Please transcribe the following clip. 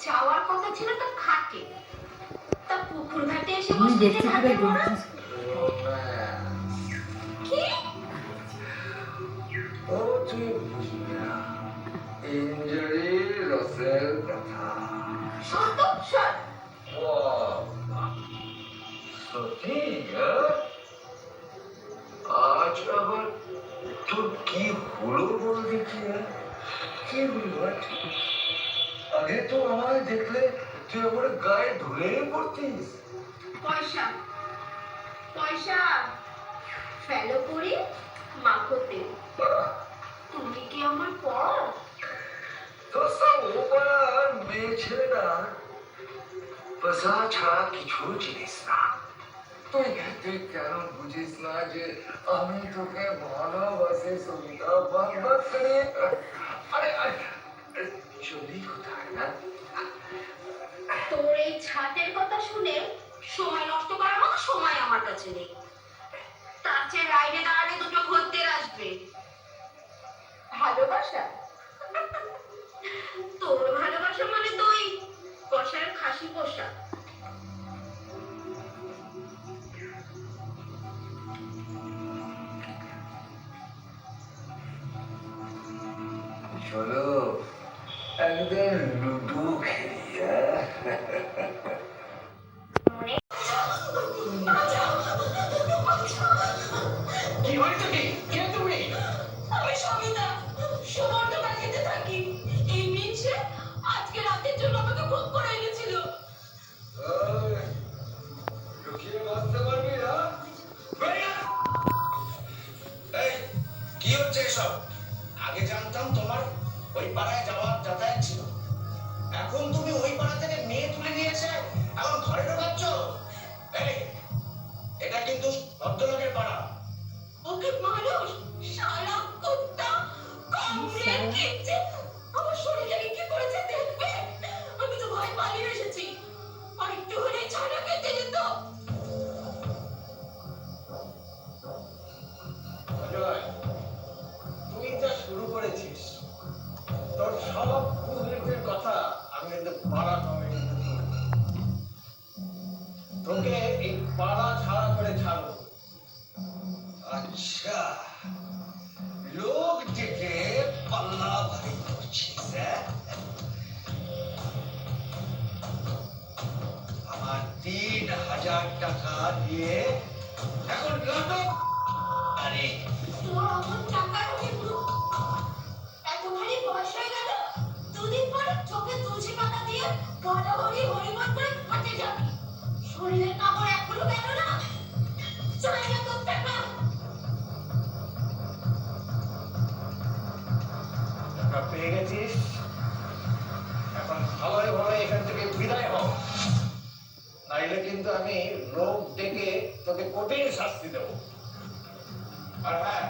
যাওয়ার কথা ছিল তো ঘাটে, তা পুকুর ঘাটে এসে বসে ঘাটে পড়া কি? ও তুই বুঝবি না ইঞ্জুরি রসের কথা। সত্যি আজ আবার তোর কি হলো বল দেখি। কি হলো? আগে তো আমায় দেখলে তুই আমার গায়ে ধুলে পড়তিস। পয়সা পয়সা ফেলো করি মাখোতে। তুমি কি আমার পর? তোর সব ওপার মেয়ে ছেলেরা পয়সা ছাড়া কিছু জিনিস না। তুই কেন বুঝিস না যে আমি তোকে ভালোবাসি সুমিতা? বারবার করে আরে চলি কোথায় না? তোর এই ছাতের কথা শুনে সময় নষ্ট করার মতো সময় আমার কাছে নেই। তার চেয়ে লাইনে দাঁড়ালে দুটো খদ্দের আসবে। ভালোবাসা? তোর ভালোবাসা মানে তো ওই কষার খাসি পোষা। চলো একদিন লুডো খেলি। কি হয়েছে? কি কে তুমি? আমি সবিতা, সুবর্ণ বাড়িতে থাকি। এই মিছে আজকে রাতের জন্য আমাকে বুক করে এনেছিল। লুকিয়ে বাঁচতে পারবি না? এই কি হচ্ছে এসব? আগে জানতাম তোমার ওই পাড়ায় যাওয়ার যাতায়াত ছিল, এখন তুমি ওই পাড়া থেকে মেয়ে তুলে নিয়েছে, এখন ঘরে ঢোকাচ্ছ। এই এটা কিন্তু ভদ্রলোকের পাড়া। ওকে মানুষ শালা কুত্তা কামড়ে খেয়েছে। আমার শরীরে কি করেছে দেখবে? আমি তো ভয় পালিয়ে এসেছি। আর একটু হলে ছানা খেতে যেত। অজয়, তুই যা শুরু করেছিস, তোর সব কুকীর্তির কথা আমি কিন্তু পাড়া কমিটিতে বলবো। তোকে এই পাড়া ছাড়া করে ছাড়বো। আচ্ছা, লোক ডেকে পাল্লা ভারী করছিস। আমার ৩,০০০ টাকা দিয়ে এখন নাটক। আরে তোর অমন টাকার কিন্তু এত ভারী বয়স হয়ে গেল, দুদিন পরে চোখে তুলসী পাতা দিয়ে গড়াগড়ি হরিমত করে ফাটে যাবি। শরীরের কাপড় এখনো গেল না। চলে যা তোর টাকা। টাকা পেয়ে গেছিস, এখন ভালোই ভালো এখান থেকে বিদায় হও, নাইলে কিন্তু আমি লোক ডেকে তোকে কঠিন শাস্তি দেবো। আর হ্যাঁ,